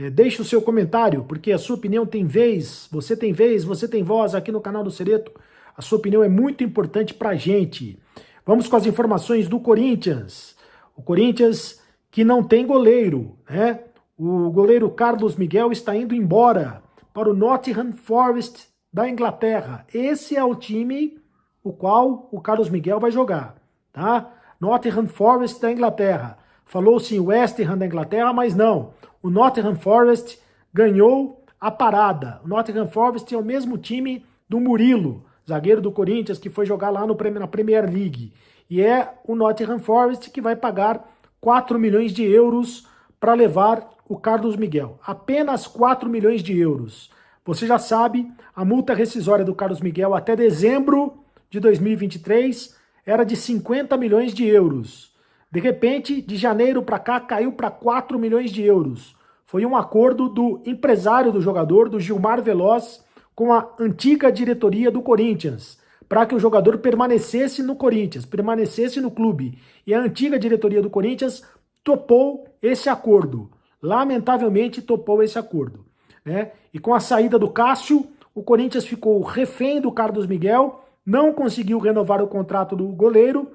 Deixe o seu comentário, porque a sua opinião tem vez, você tem voz aqui no canal do Cereto. A sua opinião é muito importante para a gente. Vamos com as informações do Corinthians. O Corinthians que não tem goleiro, né? O goleiro Carlos Miguel está indo embora para o Nottingham Forest da Inglaterra. Esse é o time o qual o Carlos Miguel vai jogar, tá? Nottingham Forest da Inglaterra. Falou-se em West Ham da Inglaterra, mas não. O Nottingham Forest ganhou a parada. O Nottingham Forest é o mesmo time do Murilo, zagueiro do Corinthians, que foi jogar lá na Premier League. E é o Nottingham Forest que vai pagar 4 milhões de euros para levar o Carlos Miguel. Apenas 4 milhões de euros. Você já sabe, a multa rescisória do Carlos Miguel até dezembro de 2023 era de 50 milhões de euros. De repente, de janeiro para cá, caiu para 4 milhões de euros. Foi um acordo do empresário do jogador, do Gilmar Veloz, com a antiga diretoria do Corinthians, para que o jogador permanecesse no Corinthians, permanecesse no clube. E a antiga diretoria do Corinthians topou esse acordo. Lamentavelmente, topou esse acordo, né? E com a saída do Cássio, o Corinthians ficou refém do Carlos Miguel, não conseguiu renovar o contrato do goleiro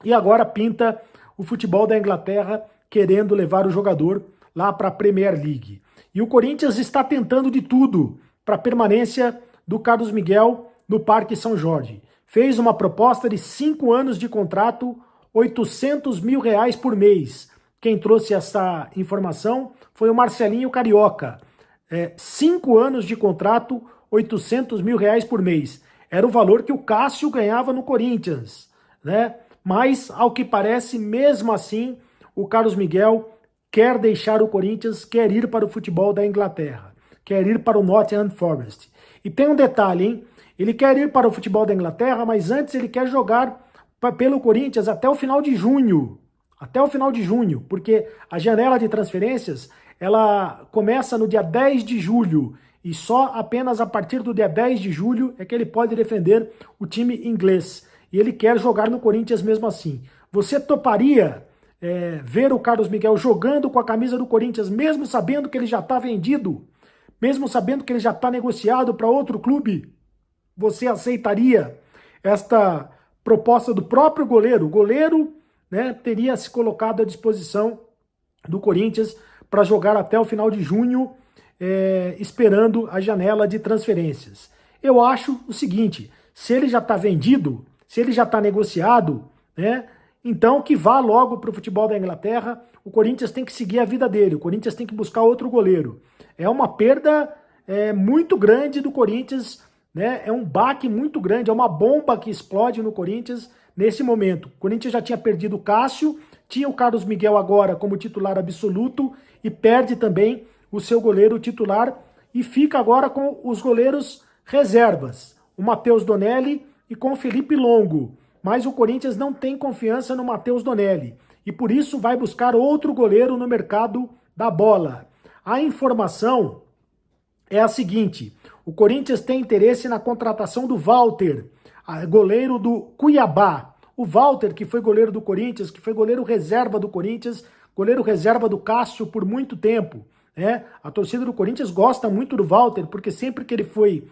e agora pinta o futebol da Inglaterra querendo levar o jogador lá para a Premier League. E o Corinthians está tentando de tudo para a permanência do Carlos Miguel no Parque São Jorge. Fez uma proposta de 5 anos de contrato, 800 mil reais por mês. Quem trouxe essa informação foi o Marcelinho Carioca. 5 anos de contrato, 800 mil reais por mês. Era o valor que o Cássio ganhava no Corinthians, né? Mas, ao que parece, mesmo assim, o Carlos Miguel quer deixar o Corinthians, quer ir para o futebol da Inglaterra, quer ir para o Nottingham Forest. E tem um detalhe, hein? Ele quer ir para o futebol da Inglaterra, mas antes ele quer jogar pelo Corinthians até o final de junho. Até o final de junho, porque a janela de transferências, ela começa no dia 10 de julho, e só apenas a partir do dia 10 de julho é que ele pode defender o time inglês. E ele quer jogar no Corinthians mesmo assim. Você toparia ver o Carlos Miguel jogando com a camisa do Corinthians, mesmo sabendo que ele já está vendido? Mesmo sabendo que ele já está negociado para outro clube? Você aceitaria esta proposta do próprio goleiro? O goleiro, né, teria se colocado à disposição do Corinthians para jogar até o final de junho, esperando a janela de transferências. Eu acho o seguinte, se ele já está vendido, se ele já está negociado, né, então que vá logo para o futebol da Inglaterra. O Corinthians tem que seguir a vida dele, o Corinthians tem que buscar outro goleiro. É uma perda muito grande do Corinthians, né? É um baque muito grande, é uma bomba que explode no Corinthians nesse momento. O Corinthians já tinha perdido o Cássio, tinha o Carlos Miguel agora como titular absoluto e perde também o seu goleiro titular e fica agora com os goleiros reservas, o Matheus Donelli e com o Felipe Longo. Mas o Corinthians não tem confiança no Matheus Donelli e por isso vai buscar outro goleiro no mercado da bola. A informação é a seguinte: o Corinthians tem interesse na contratação do Walter, goleiro do Cuiabá. O Walter, que foi goleiro do Corinthians, que foi goleiro reserva do Corinthians, goleiro reserva do Cássio por muito tempo. A torcida do Corinthians gosta muito do Walter, porque sempre que ele foi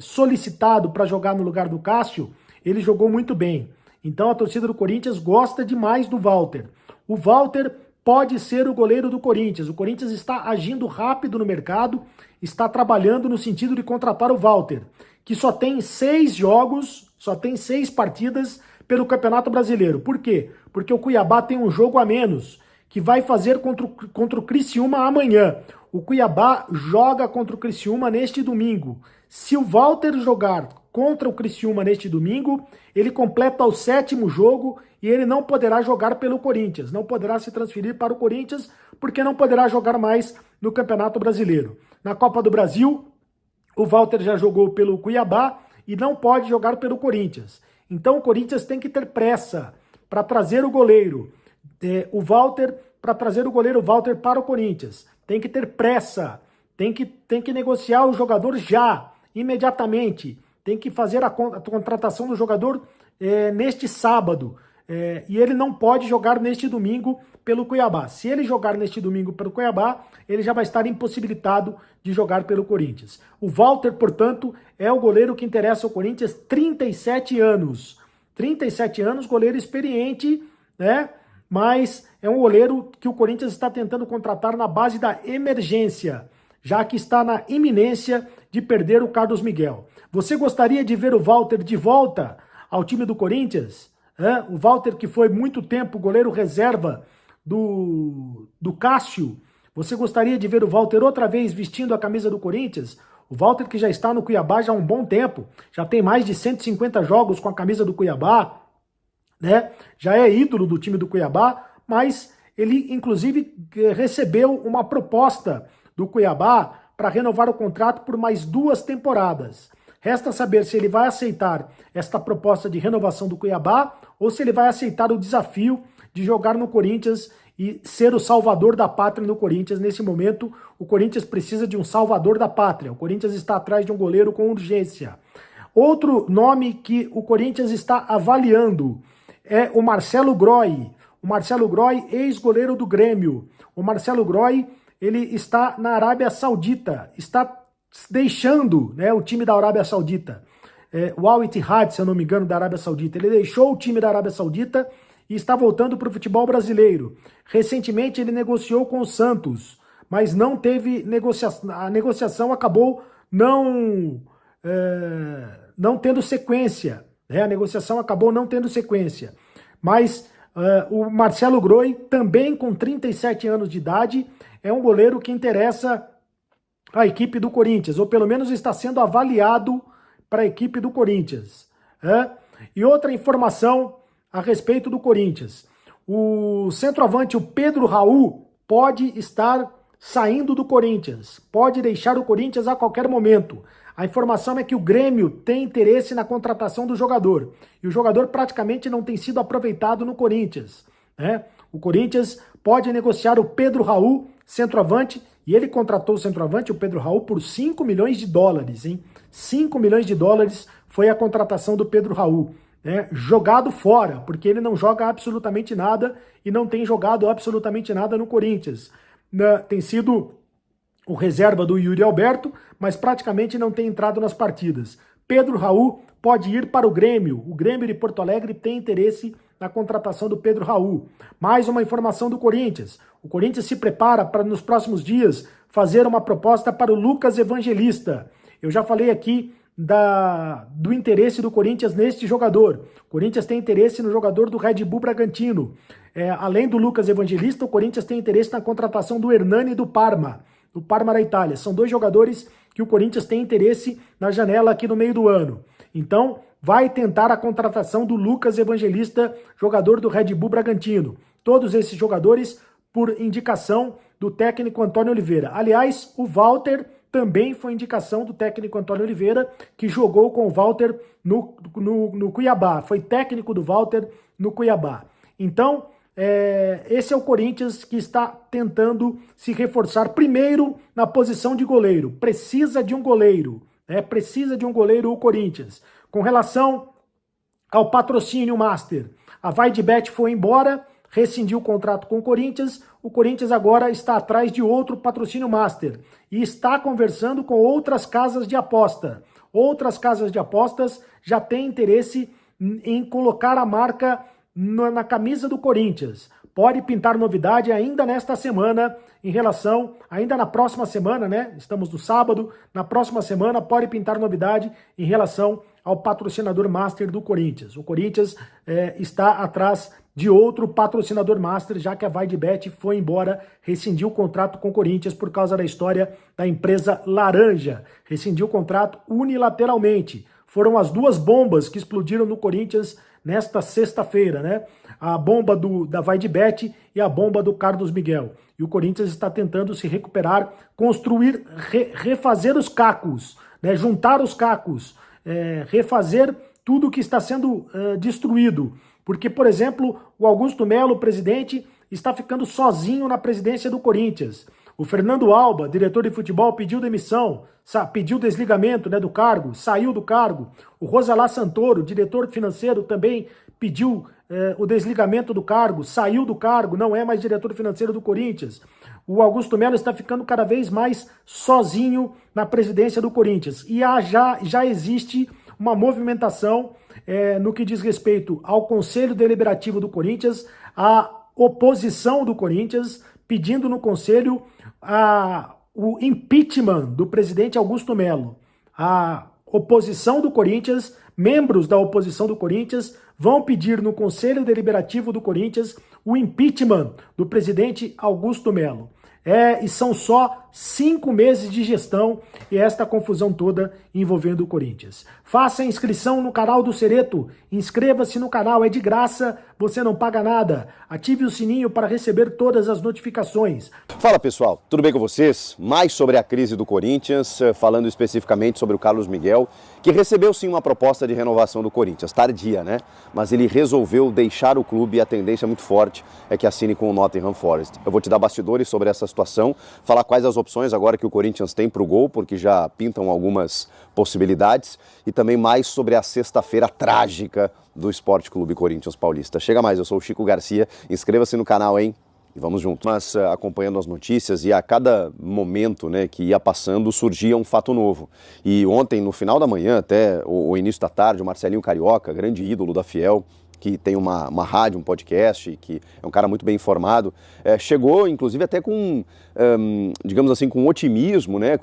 solicitado para jogar no lugar do Cássio, ele jogou muito bem. Então a torcida do Corinthians gosta demais do Walter. O Walter pode ser o goleiro do Corinthians. O Corinthians está agindo rápido no mercado, está trabalhando no sentido de contratar o Walter, que só tem 6 jogos, só tem 6 partidas pelo Campeonato Brasileiro. Por quê? Porque o Cuiabá tem um jogo a menos, que vai fazer contra o Criciúma amanhã. O Cuiabá joga contra o Criciúma neste domingo. Se o Walter jogar contra o Criciúma neste domingo, ele completa o 7º jogo e ele não poderá jogar pelo Corinthians, não poderá se transferir para o Corinthians, porque não poderá jogar mais no Campeonato Brasileiro. Na Copa do Brasil, o Walter já jogou pelo Cuiabá e não pode jogar pelo Corinthians. Então o Corinthians tem que ter pressa para trazer o goleiro. Para trazer o goleiro Walter para o Corinthians. Tem que ter pressa, tem que negociar o jogador já, imediatamente. Tem que fazer a contratação do jogador neste sábado. e ele não pode jogar neste domingo pelo Cuiabá. Se ele jogar neste domingo pelo Cuiabá, ele já vai estar impossibilitado de jogar pelo Corinthians. O Walter, portanto, é o goleiro que interessa ao Corinthians, 37 anos. 37 anos, goleiro experiente, né? Mas é um goleiro que o Corinthians está tentando contratar na base da emergência, já que está na iminência de perder o Carlos Miguel. Você gostaria de ver o Walter de volta ao time do Corinthians? O Walter, que foi muito tempo goleiro reserva do Cássio. Você gostaria de ver o Walter outra vez vestindo a camisa do Corinthians? O Walter, que já está no Cuiabá já há um bom tempo, já tem mais de 150 jogos com a camisa do Cuiabá, né? Já é ídolo do time do Cuiabá, mas ele, inclusive, recebeu uma proposta do Cuiabá para renovar o contrato por mais 2 temporadas. Resta saber se ele vai aceitar esta proposta de renovação do Cuiabá ou se ele vai aceitar o desafio de jogar no Corinthians e ser o salvador da pátria no Corinthians. Nesse momento, o Corinthians precisa de um salvador da pátria. O Corinthians está atrás de um goleiro com urgência. Outro nome que o Corinthians está avaliando é o Marcelo Groy. O Marcelo Groy, ex-goleiro do Grêmio. O Marcelo Groy, ele está na Arábia Saudita, está deixando, né, o time da Arábia Saudita, o Al Ittihad, se eu não me engano, da Arábia Saudita. Ele deixou o time da Arábia Saudita e está voltando para o futebol brasileiro. Recentemente ele negociou com o Santos, mas não teve negociação, a negociação acabou não tendo sequência, né? A negociação acabou não tendo sequência. Mas o Marcelo Groy, também com 37 anos de idade, é um goleiro que interessa a equipe do Corinthians, ou pelo menos está sendo avaliado para a equipe do Corinthians. E outra informação a respeito do Corinthians. O centroavante, o Pedro Raul, pode estar saindo do Corinthians, pode deixar o Corinthians a qualquer momento. A informação é que o Grêmio tem interesse na contratação do jogador, e o jogador praticamente não tem sido aproveitado no Corinthians, né? O Corinthians pode negociar o Pedro Raul, centroavante, e ele contratou o centroavante, o Pedro Raul, por 5 milhões de dólares, hein? 5 milhões de dólares foi a contratação do Pedro Raul, né? Jogado fora, porque ele não joga absolutamente nada e não tem jogado absolutamente nada no Corinthians. Tem sido o reserva do Yuri Alberto, mas praticamente não tem entrado nas partidas. Pedro Raul pode ir para o Grêmio. O Grêmio de Porto Alegre tem interesse na contratação do Pedro Raul. Mais uma informação do Corinthians. O Corinthians se prepara para, nos próximos dias, fazer uma proposta para o Lucas Evangelista. Eu já falei aqui do interesse do Corinthians neste jogador. O Corinthians tem interesse no jogador do Red Bull Bragantino. Além do Lucas Evangelista, o Corinthians tem interesse na contratação do Hernani do Parma da Itália. São 2 jogadores que o Corinthians tem interesse na janela aqui no meio do ano. Então, vai tentar a contratação do Lucas Evangelista, jogador do Red Bull Bragantino. Todos esses jogadores por indicação do técnico Antônio Oliveira. Aliás, o Walter também foi indicação do técnico Antônio Oliveira, que jogou com o Walter no Cuiabá. Foi técnico do Walter no Cuiabá. Então, esse é o Corinthians que está tentando se reforçar primeiro na posição de goleiro. Precisa de um goleiro, precisa de um goleiro o Corinthians. Com relação ao patrocínio Master, a VaideBet foi embora, rescindiu o contrato com o Corinthians agora está atrás de outro patrocínio Master e está conversando com outras casas de aposta. Outras casas de apostas já têm interesse em colocar a marca na camisa do Corinthians. Pode pintar novidade ainda nesta semana em relação, ainda na próxima semana, né? Estamos no sábado, na próxima semana pode pintar novidade em relação ao patrocinador Master do Corinthians. O Corinthians está atrás de outro patrocinador Master, já que a VaideBet foi embora, rescindiu o contrato com o Corinthians por causa da história da empresa Laranja. Rescindiu o contrato unilateralmente. Foram as 2 bombas que explodiram no Corinthians nesta sexta-feira, né? A bomba da VaideBet e a bomba do Carlos Miguel. E o Corinthians está tentando se recuperar, construir, refazer os cacos, né? Juntar os cacos, refazer tudo que está sendo destruído. Porque, por exemplo, o Augusto Melo, presidente, está ficando sozinho na presidência do Corinthians. O Fernando Alba, diretor de futebol, pediu demissão, pediu desligamento, né, do cargo, saiu do cargo. O Rosalá Santoro, diretor financeiro, também pediu o desligamento do cargo, saiu do cargo, não é mais diretor financeiro do Corinthians. O Augusto Melo está ficando cada vez mais sozinho na presidência do Corinthians. E já existe uma movimentação no que diz respeito ao Conselho Deliberativo do Corinthians, a oposição do Corinthians, pedindo no Conselho o impeachment do presidente Augusto Melo. A oposição do Corinthians, membros da oposição do Corinthians, vão pedir no Conselho Deliberativo do Corinthians o impeachment do presidente Augusto Melo. E são só 5 meses de gestão e esta confusão toda envolvendo o Corinthians. Faça a inscrição no canal do Cereto, inscreva-se no canal, é de graça, você não paga nada. Ative o sininho para receber todas as notificações. Fala pessoal, tudo bem com vocês? Mais sobre a crise do Corinthians, falando especificamente sobre o Carlos Miguel, que recebeu sim uma proposta de renovação do Corinthians, tardia, né? Mas ele resolveu deixar o clube e a tendência muito forte é que assine com o Nottingham Forest. Eu vou te dar bastidores sobre essa situação, falar quais as opções agora que o Corinthians tem para o gol, porque já pintam algumas possibilidades, e também mais sobre a sexta-feira trágica do Sport Clube Corinthians Paulista. Chega mais, eu sou o Chico Garcia, inscreva-se no canal, hein? E vamos juntos. Mas acompanhando as notícias e a cada momento, né, que ia passando surgia um fato novo. E ontem, no final da manhã até o início da tarde, o Marcelinho Carioca, grande ídolo da Fiel, que tem uma rádio, um podcast, que é um cara muito bem informado, chegou inclusive até com, digamos assim, com otimismo, né,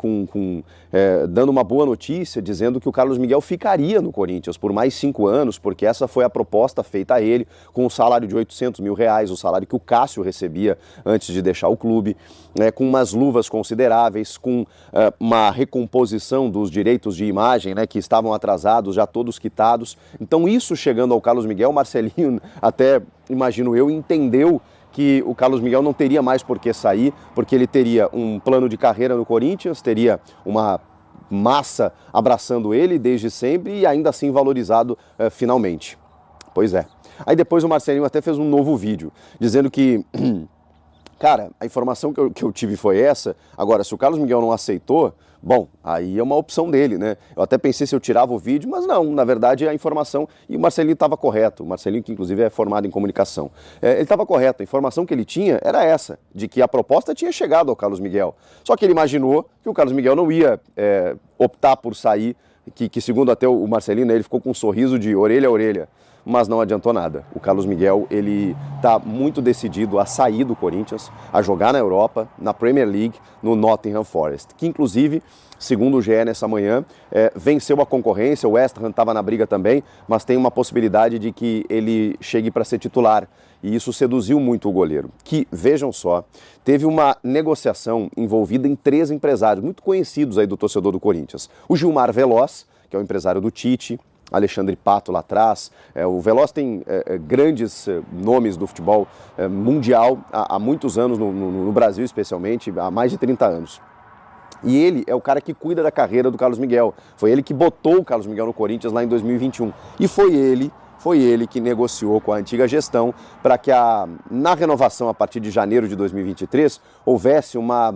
dando uma boa notícia, dizendo que o Carlos Miguel ficaria no Corinthians por mais 5 anos, porque essa foi a proposta feita a ele, com um salário de R$800 mil, o salário que o Cássio recebia antes de deixar o clube, com umas luvas consideráveis, com uma recomposição dos direitos de imagem, né, que estavam atrasados, já todos quitados. Então isso chegando ao Carlos Miguel, Marcelinho, até imagino eu, entendeu que o Carlos Miguel não teria mais por que sair, porque ele teria um plano de carreira no Corinthians, teria uma massa abraçando ele desde sempre e ainda assim valorizado finalmente. Pois é. Aí depois o Marcelinho até fez um novo vídeo, dizendo que... Cara, a informação que eu tive foi essa. Agora, se o Carlos Miguel não aceitou, bom, aí é uma opção dele, né? Eu até pensei se eu tirava o vídeo, mas não, na verdade a informação... E o Marcelinho estava correto, o Marcelinho que inclusive é formado em comunicação. Ele estava correto, a informação que ele tinha era essa, de que a proposta tinha chegado ao Carlos Miguel. Só que ele imaginou que o Carlos Miguel não ia optar por sair, que segundo até o Marcelinho, né, ele ficou com um sorriso de orelha a orelha. Mas não adiantou nada. O Carlos Miguel, ele está muito decidido a sair do Corinthians, a jogar na Europa, na Premier League, no Nottingham Forest, que inclusive, segundo o GE nessa manhã, venceu a concorrência, o West Ham estava na briga também, mas tem uma possibilidade de que ele chegue para ser titular. E isso seduziu muito o goleiro, que, vejam só, teve uma negociação envolvida em 3 empresários muito conhecidos aí do torcedor do Corinthians. O Gilmar Veloz, que é o empresário do Tite, Alexandre Pato lá atrás. O Veloz tem grandes nomes do futebol mundial há muitos anos, no Brasil especialmente, há mais de 30 anos. E ele é o cara que cuida da carreira do Carlos Miguel. Foi ele que botou o Carlos Miguel no Corinthians lá em 2021. E foi ele que negociou com a antiga gestão para que na renovação a partir de janeiro de 2023 houvesse uma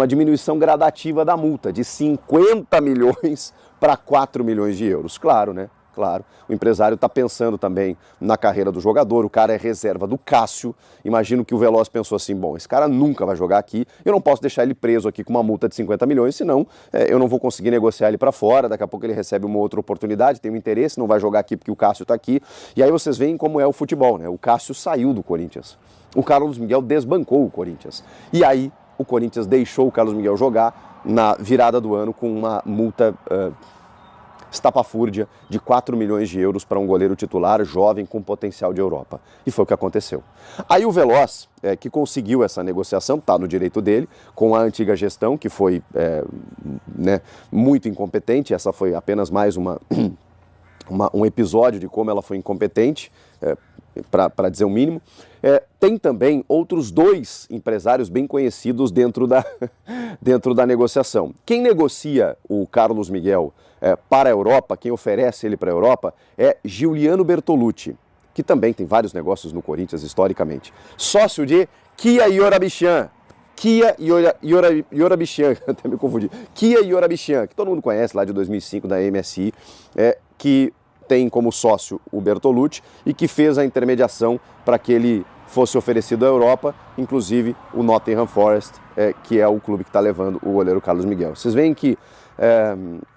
diminuição gradativa da multa de 50 milhões para 4 milhões de euros. Claro, né? Claro. O empresário está pensando também na carreira do jogador, o cara é reserva do Cássio. Imagino que o Veloz pensou assim, bom, esse cara nunca vai jogar aqui, eu não posso deixar ele preso aqui com uma multa de 50 milhões, senão eu não vou conseguir negociar ele para fora, daqui a pouco ele recebe uma outra oportunidade, tem um interesse, não vai jogar aqui porque o Cássio está aqui. E aí vocês veem como é o futebol, né? O Cássio saiu do Corinthians, o Carlos Miguel desbancou o Corinthians. E aí o Corinthians deixou o Carlos Miguel jogar na virada do ano com uma multa estapafúrdia de 4 milhões de euros para um goleiro titular jovem com potencial de Europa. E foi o que aconteceu. Aí o Veloz, que conseguiu essa negociação, está no direito dele, com a antiga gestão, que foi muito incompetente. Essa foi apenas mais um episódio de como ela foi incompetente, para dizer o mínimo. Tem também outros 2 empresários bem conhecidos dentro da negociação. Quem negocia o Carlos Miguel para a Europa, quem oferece ele para a Europa, é Giuliano Bertolucci, que também tem vários negócios no Corinthians historicamente. Sócio de Kia Iorabichan. Kia Iorabichan, até me confundi. Kia Iorabichan, que todo mundo conhece lá de 2005 da MSI, que tem como sócio o Bertolucci e que fez a intermediação para que ele fosse oferecido à Europa, inclusive o Nottingham Forest, que é o clube que está levando o goleiro Carlos Miguel. Vocês veem que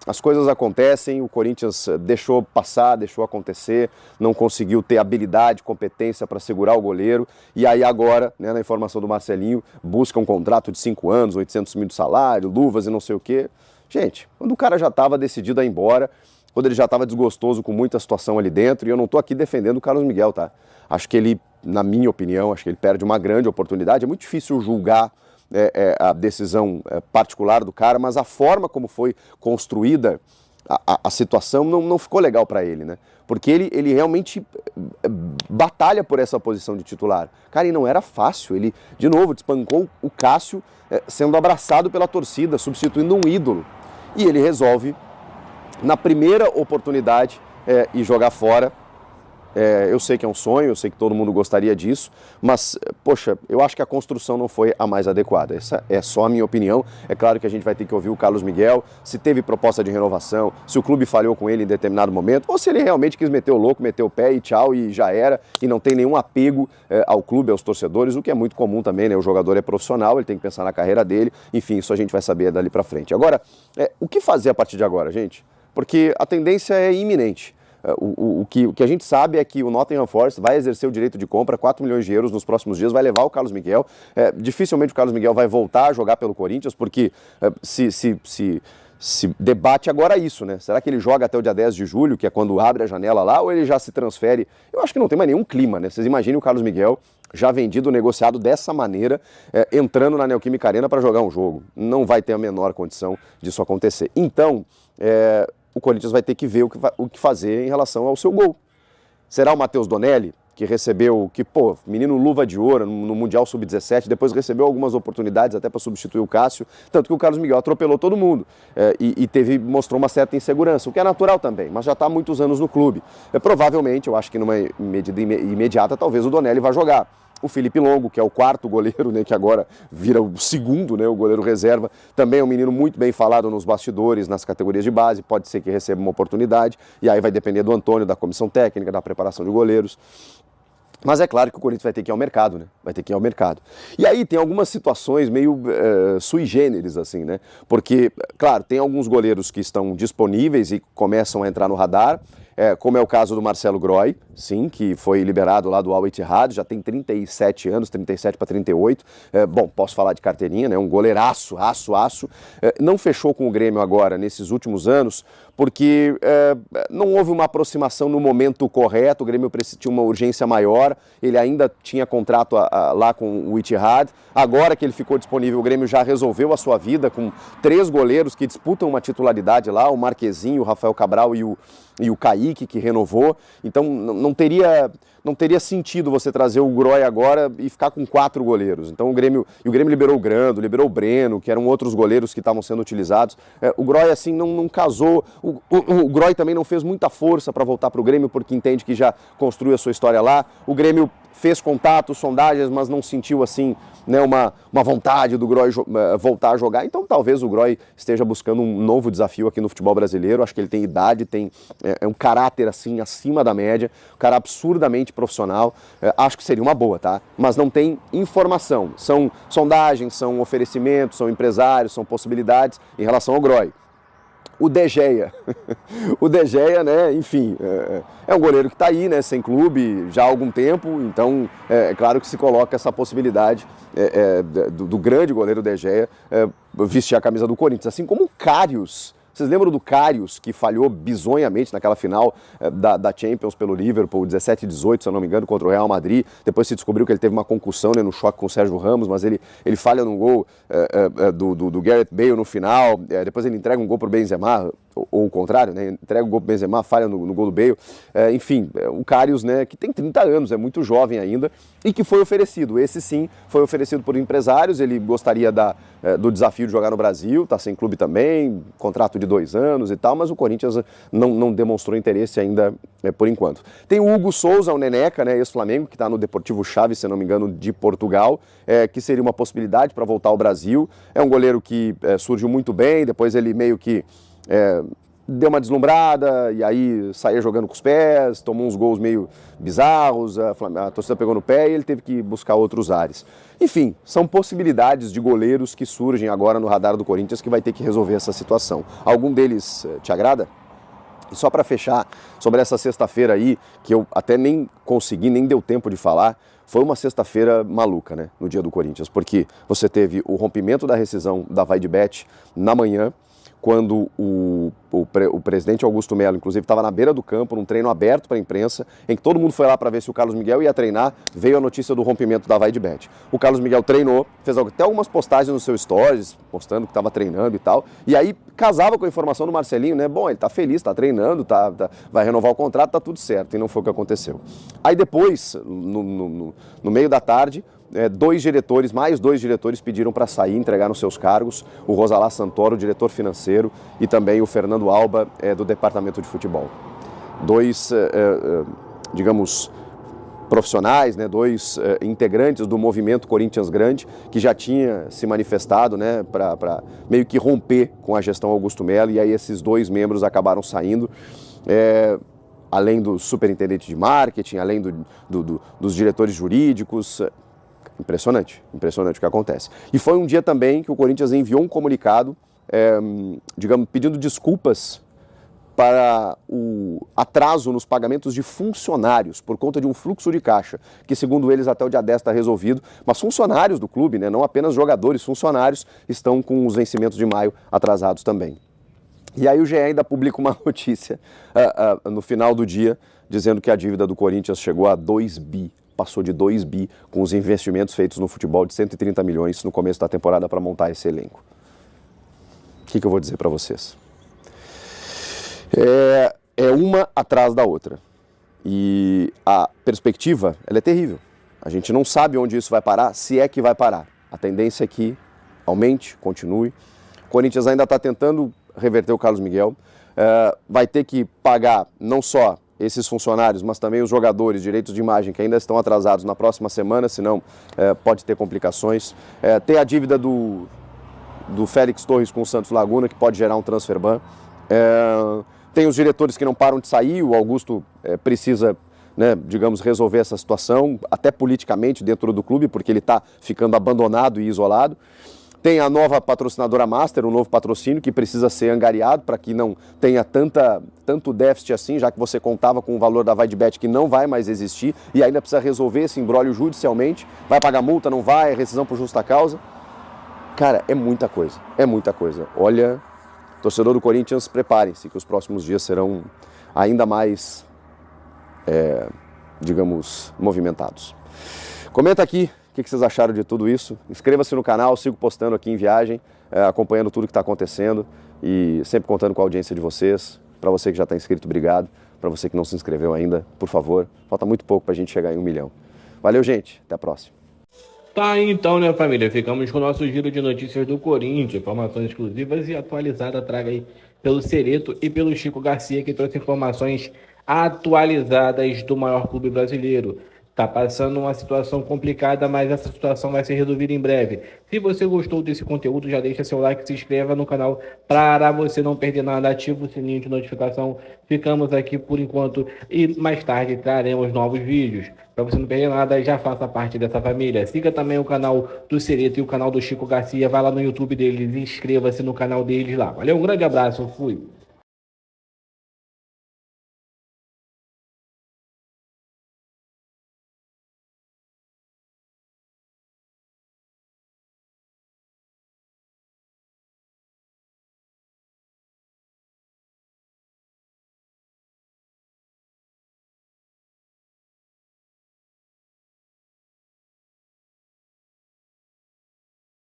as coisas acontecem, o Corinthians deixou passar, deixou acontecer, não conseguiu ter habilidade, competência para segurar o goleiro, e aí agora, né, na informação do Marcelinho, busca um contrato de 5 anos, 800 mil de salário, luvas e não sei o quê. Gente, quando o cara já estava decidido a ir embora, quando ele já estava desgostoso com muita situação ali dentro, e eu não estou aqui defendendo o Carlos Miguel, tá? Acho que ele, na minha opinião, acho que ele perde uma grande oportunidade, é muito difícil julgar a decisão particular do cara, mas a forma como foi construída a situação não ficou legal para ele, né? Porque ele realmente batalha por essa posição de titular. Cara, e não era fácil, ele, de novo, despancou o Cássio sendo abraçado pela torcida, substituindo um ídolo. E ele resolve, na primeira oportunidade, ir jogar fora. Eu sei que é um sonho, eu sei que todo mundo gostaria disso, mas, poxa, eu acho que a construção não foi a mais adequada. Essa é só a minha opinião. É claro que a gente vai ter que ouvir o Carlos Miguel, se teve proposta de renovação, se o clube falhou com ele em determinado momento, ou se ele realmente quis meter o louco, meter o pé e tchau, e já era, e não tem nenhum apego ao clube, aos torcedores, o que é muito comum também, né? O jogador é profissional, ele tem que pensar na carreira dele, enfim, isso a gente vai saber dali pra frente. Agora, o que fazer a partir de agora, gente? Porque a tendência é iminente. O que a gente sabe é que o Nottingham Forest vai exercer o direito de compra, 4 milhões de euros nos próximos dias, vai levar o Carlos Miguel. Dificilmente o Carlos Miguel vai voltar a jogar pelo Corinthians, porque se debate agora isso, né? Será que ele joga até o dia 10 de julho, que é quando abre a janela lá, ou ele já se transfere? Eu acho que não tem mais nenhum clima, né? Vocês imaginem o Carlos Miguel já vendido, negociado dessa maneira, entrando na Neoquímica Arena para jogar um jogo. Não vai ter a menor condição disso acontecer. Então, o Corinthians vai ter que ver o que fazer em relação ao seu gol. Será o Matheus Donelli, que recebeu, menino luva de ouro no Mundial Sub-17, depois recebeu algumas oportunidades até para substituir o Cássio, tanto que o Carlos Miguel atropelou todo mundo mostrou uma certa insegurança, o que é natural também, mas já está há muitos anos no clube. Provavelmente, eu acho que numa medida imediata, talvez o Donelli vá jogar. O Felipe Longo, que é o quarto goleiro, né, que agora vira o segundo, né, o goleiro reserva, também é um menino muito bem falado nos bastidores, nas categorias de base, pode ser que receba uma oportunidade, e aí vai depender do Antônio, da comissão técnica, da preparação de goleiros. Mas é claro que o Corinthians vai ter que ir ao mercado, né? Vai ter que ir ao mercado. E aí tem algumas situações meio sui generis, assim, né? Porque, claro, tem alguns goleiros que estão disponíveis e começam a entrar no radar, como é o caso do Marcelo Groy, sim, que foi liberado lá do Al Ittihad, já tem 37 anos, 37 para 38. Bom, posso falar de carteirinha, né? Um goleiraço, aço. Não fechou com o Grêmio agora, nesses últimos anos, porque não houve uma aproximação no momento correto, o Grêmio tinha uma urgência maior, ele ainda tinha contrato lá com o Ittihad, agora que ele ficou disponível, o Grêmio já resolveu a sua vida com 3 goleiros que disputam uma titularidade lá, o Marquezinho, o Rafael Cabral e o Kaique, que renovou, então não teria sentido você trazer o Groy agora e ficar com 4 goleiros. Então o Grêmio liberou o Grando, liberou o Breno, que eram outros goleiros que estavam sendo utilizados. O Groy assim não casou, o Groy também não fez muita força para voltar para o Grêmio, porque entende que já construiu a sua história lá. O Grêmio fez contatos, sondagens, mas não sentiu assim, né, uma vontade do Groy voltar a jogar. Então talvez o Groy esteja buscando um novo desafio aqui no futebol brasileiro. Acho que ele tem idade, é um caráter assim acima da média, um cara absurdamente profissional. Acho que seria uma boa, tá? Mas não tem informação. São sondagens, são oferecimentos, são empresários, são possibilidades em relação ao Groy. O De Gea, né, enfim, é um goleiro que está aí, né, sem clube já há algum tempo, então é claro que se coloca essa possibilidade do grande goleiro De Gea vestir a camisa do Corinthians, assim como o Karius. Vocês lembram do Karius, que falhou bizonhamente naquela final da Champions pelo Liverpool, 17-18, se eu não me engano, contra o Real Madrid. Depois se descobriu que ele teve uma concussão, né, no choque com o Sérgio Ramos, mas ele falha num gol do Gareth Bale no final. Depois ele entrega um gol para o Benzema, ou o contrário, né, entrega o gol para o Benzema, falha no gol do Bale. Enfim, o Karius, né, que tem 30 anos, é muito jovem ainda, e que foi oferecido. Esse sim foi oferecido por empresários, ele gostaria do desafio de jogar no Brasil, está sem clube também, contrato de 2 anos e tal, mas o Corinthians não demonstrou interesse ainda por enquanto. Tem o Hugo Souza, o Neneca, né, ex-Flamengo, que está no Deportivo Chaves, se não me engano, de Portugal, que seria uma possibilidade para voltar ao Brasil. É um goleiro que surgiu muito bem, depois ele meio que deu uma deslumbrada e aí saía jogando com os pés, tomou uns gols meio bizarros, a torcida pegou no pé e ele teve que buscar outros ares. Enfim, são possibilidades de goleiros que surgem agora no radar do Corinthians que vai ter que resolver essa situação. Algum deles te agrada? E só para fechar, sobre essa sexta-feira aí, que eu até nem consegui, nem deu tempo de falar, foi uma sexta-feira maluca, né, no dia do Corinthians, porque você teve o rompimento da rescisão da VaideBet na manhã, quando o presidente Augusto Melo, inclusive, estava na beira do campo, num treino aberto para a imprensa, em que todo mundo foi lá para ver se o Carlos Miguel ia treinar, veio a notícia do rompimento da VaideBet. O Carlos Miguel treinou, fez até algumas postagens no seu stories, mostrando que estava treinando e tal, e aí casava com a informação do Marcelinho, né? Bom, ele está feliz, está treinando, vai renovar o contrato, está tudo certo, e não foi o que aconteceu. Aí depois, no meio da tarde, mais dois diretores pediram para sair, entregar nos seus cargos, o Rosalá Santoro, o diretor financeiro, e também o Fernando Alba, do departamento de futebol. Dois, digamos, profissionais, né, dois integrantes do movimento Corinthians Grande, que já tinha se manifestado, né, para meio que romper com a gestão Augusto Melo, e aí esses dois membros acabaram saindo. Além do superintendente de marketing, além dos diretores jurídicos. Impressionante o que acontece. E foi um dia também que o Corinthians enviou um comunicado, digamos, pedindo desculpas para o atraso nos pagamentos de funcionários por conta de um fluxo de caixa, que segundo eles até o dia 10 está resolvido, mas funcionários do clube, né, não apenas jogadores, funcionários estão com os vencimentos de maio atrasados também. E aí o GE ainda publica uma notícia no final do dia, dizendo que a dívida do Corinthians chegou a 2 bi. Passou de 2 bi com os investimentos feitos no futebol de 130 milhões no começo da temporada para montar esse elenco. O que eu vou dizer para vocês? É uma atrás da outra. E a perspectiva, ela é terrível. A gente não sabe onde isso vai parar, se é que vai parar. A tendência é que aumente, continue. O Corinthians ainda está tentando reverter o Carlos Miguel. Vai ter que pagar não só esses funcionários, mas também os jogadores, direitos de imagem que ainda estão atrasados na próxima semana, senão pode ter complicações. Tem a dívida do Félix Torres com o Santos Laguna, que pode gerar um transfer ban. Tem os diretores que não param de sair, o Augusto precisa, né, digamos, resolver essa situação, até politicamente dentro do clube, porque ele está ficando abandonado e isolado. Tem a nova patrocinadora Master, um novo patrocínio que precisa ser angariado para que não tenha tanto déficit assim, já que você contava com o valor da VaideBet que não vai mais existir e ainda precisa resolver esse imbróglio judicialmente. Vai pagar multa, não vai, rescisão por justa causa. Cara, é muita coisa, é muita coisa. Olha, torcedor do Corinthians, preparem-se que os próximos dias serão ainda mais, digamos, movimentados. Comenta aqui o que vocês acharam de tudo isso. Inscreva-se no canal, sigo postando aqui em viagem, acompanhando tudo que está acontecendo e sempre contando com a audiência de vocês. Para você que já está inscrito, obrigado. Para você que não se inscreveu ainda, por favor, falta muito pouco para a gente chegar em 1 milhão. Valeu, gente. Até a próxima. Tá aí então, né, família? Ficamos com o nosso giro de notícias do Corinthians, informações exclusivas e atualizadas traga aí pelo Cereto e pelo Chico Garcia, que trouxe informações atualizadas do maior clube brasileiro. Tá passando uma situação complicada, mas essa situação vai ser resolvida em breve. Se você gostou desse conteúdo, já deixa seu like, se inscreva no canal para você não perder nada, ativa o sininho de notificação. Ficamos aqui por enquanto e mais tarde traremos novos vídeos. Para você não perder nada, já faça parte dessa família. Siga também o canal do Cereto e o canal do Chico Garcia. Vai lá no YouTube deles e inscreva-se no canal deles lá. Valeu, um grande abraço, fui!